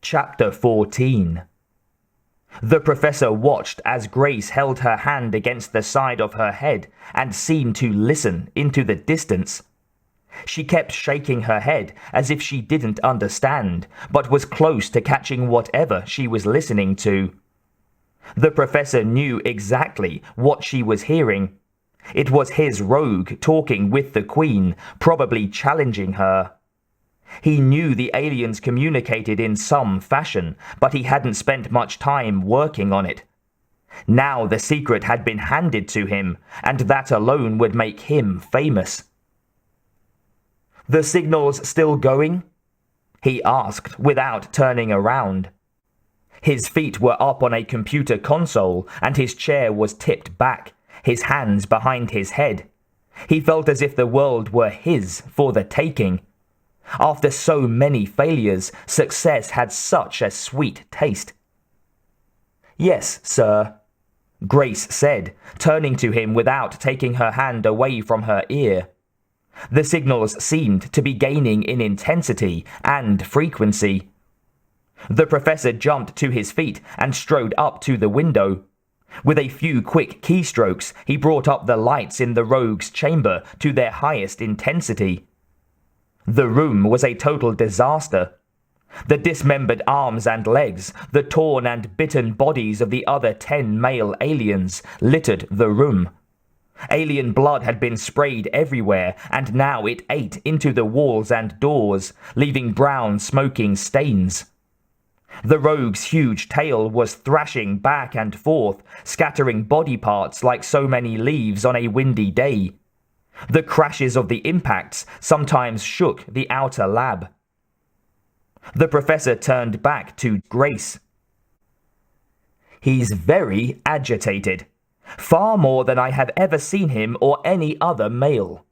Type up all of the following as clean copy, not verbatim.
Chapter 14. The professor watched as Grace held her hand against the side of her head and seemed to listen into the distance. She kept shaking her head as if she didn't understand, but was close to catching whatever she was listening to. The professor knew exactly what she was hearing. It was his rogue talking with the Queen, probably challenging her. He knew the aliens communicated in some fashion, but he hadn't spent much time working on it. Now the secret had been handed to him, and that alone would make him famous. "The signal's still going?" he asked without turning around. His feet were up on a computer console, and his chair was tipped back, his hands behind his head. He felt as if the world were his for the taking. After so many failures, success had such a sweet taste. "Yes, sir," Grace said, turning to him without taking her hand away from her ear. The signals seemed to be gaining in intensity and frequency. The professor jumped to his feet and strode up to the window. With a few quick keystrokes, he brought up the lights in the rogue's chamber to their highest intensity. The room was a total disaster. The dismembered arms and legs, the torn and bitten bodies of the other 10 male aliens littered the room. Alien blood had been sprayed everywhere, and now it ate into the walls and doors, leaving brown smoking stains. The rogue's huge tail was thrashing back and forth, scattering body parts like so many leaves on a windy day. The crashes of the impacts sometimes shook the outer lab. The professor turned back to Grace. "He's very agitated. Far more than I have ever seen him or any other male."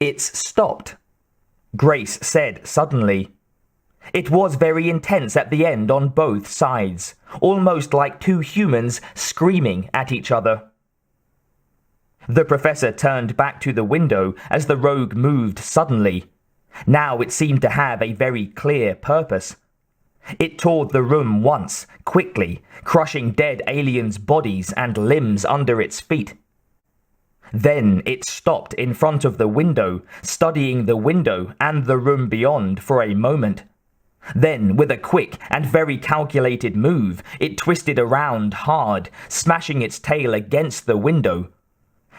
"It's stopped," Grace said suddenly. It was very intense at the end on both sides, almost like two humans screaming at each other. The professor turned back to the window as the rogue moved suddenly. Now it seemed to have a very clear purpose. It toured the room once, quickly, crushing dead aliens' bodies and limbs under its feet. Then it stopped in front of the window, studying the window and the room beyond for a moment. Then, with a quick and very calculated move, it twisted around hard, smashing its tail against the window.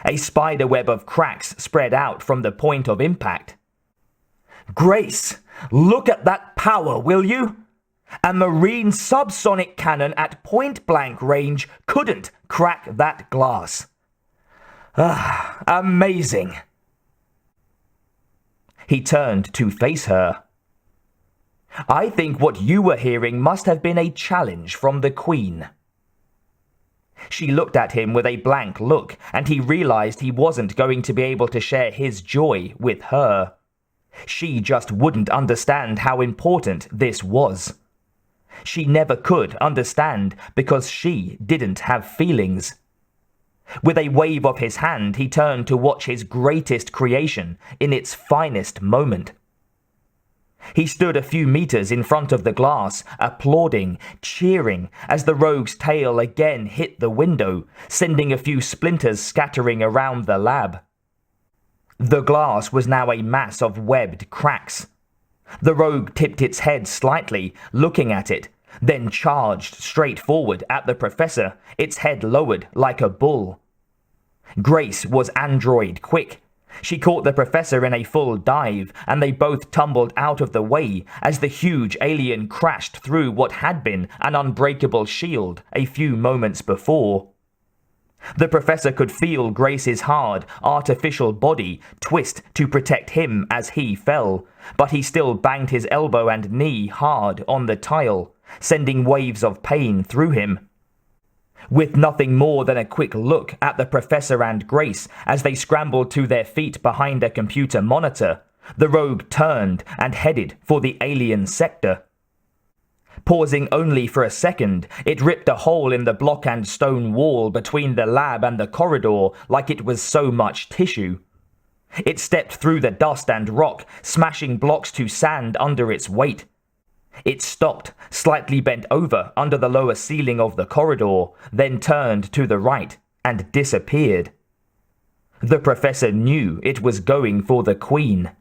A spiderweb of cracks spread out from the point of impact. "Grace, look at that power, will you? A marine subsonic cannon at point-blank range couldn't crack that glass. Amazing." He turned to face her. "I think what you were hearing must have been a challenge from the Queen." She looked at him with a blank look, and he realized he wasn't going to be able to share his joy with her. She just wouldn't understand how important this was. She never could understand because she didn't have feelings. With a wave of his hand, he turned to watch his greatest creation in its finest moment. He stood a few meters in front of the glass, applauding, cheering, as the rogue's tail again hit the window, sending a few splinters scattering around the lab. The glass was now a mass of webbed cracks. The rogue tipped its head slightly, looking at it, then charged straight forward at the professor, its head lowered like a bull. Grace was android quick. She caught the professor in a full dive, and they both tumbled out of the way as the huge alien crashed through what had been an unbreakable shield a few moments before. The professor could feel Grace's hard, artificial body twist to protect him as he fell, but he still banged his elbow and knee hard on the tile, sending waves of pain through him. With nothing more than a quick look at the professor and Grace as they scrambled to their feet behind a computer monitor, the rogue turned and headed for the alien sector. Pausing only for a second, it ripped a hole in the block and stone wall between the lab and the corridor like it was so much tissue. It stepped through the dust and rock, smashing blocks to sand under its weight. It stopped, slightly bent over under the lower ceiling of the corridor, then turned to the right and disappeared. The professor knew it was going for the Queen.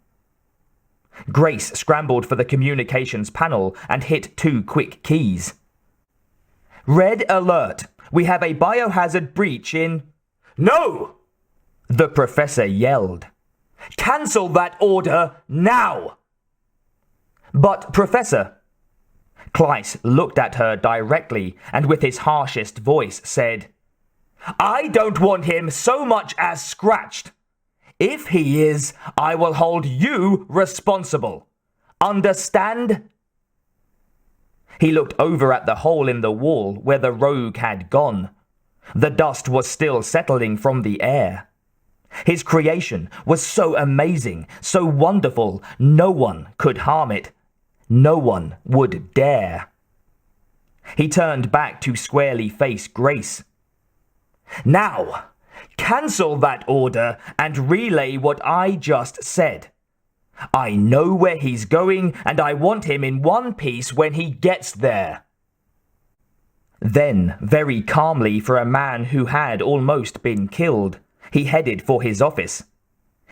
Grace scrambled for the communications panel and hit 2 quick keys. Red alert! We have a biohazard breach in... No! The professor yelled. Cancel that order now! But, Professor... Kleist looked at her directly and with his harshest voice said, I don't want him so much as scratched. If he is, I will hold you responsible. Understand? He looked over at the hole in the wall where the rogue had gone. The dust was still settling from the air. His creation was so amazing, so wonderful, no one could harm it. No one would dare. He turned back to squarely face Grace. Now, cancel that order and relay what I just said. I know where he's going and I want him in one piece when he gets there. Then, very calmly for a man who had almost been killed, he headed for his office.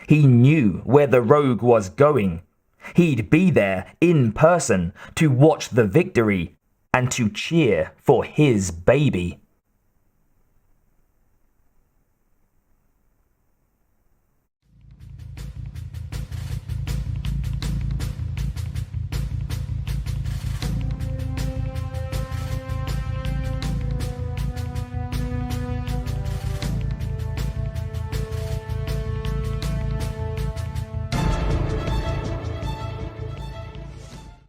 He knew where the rogue was going. He'd be there in person to watch the victory and to cheer for his baby.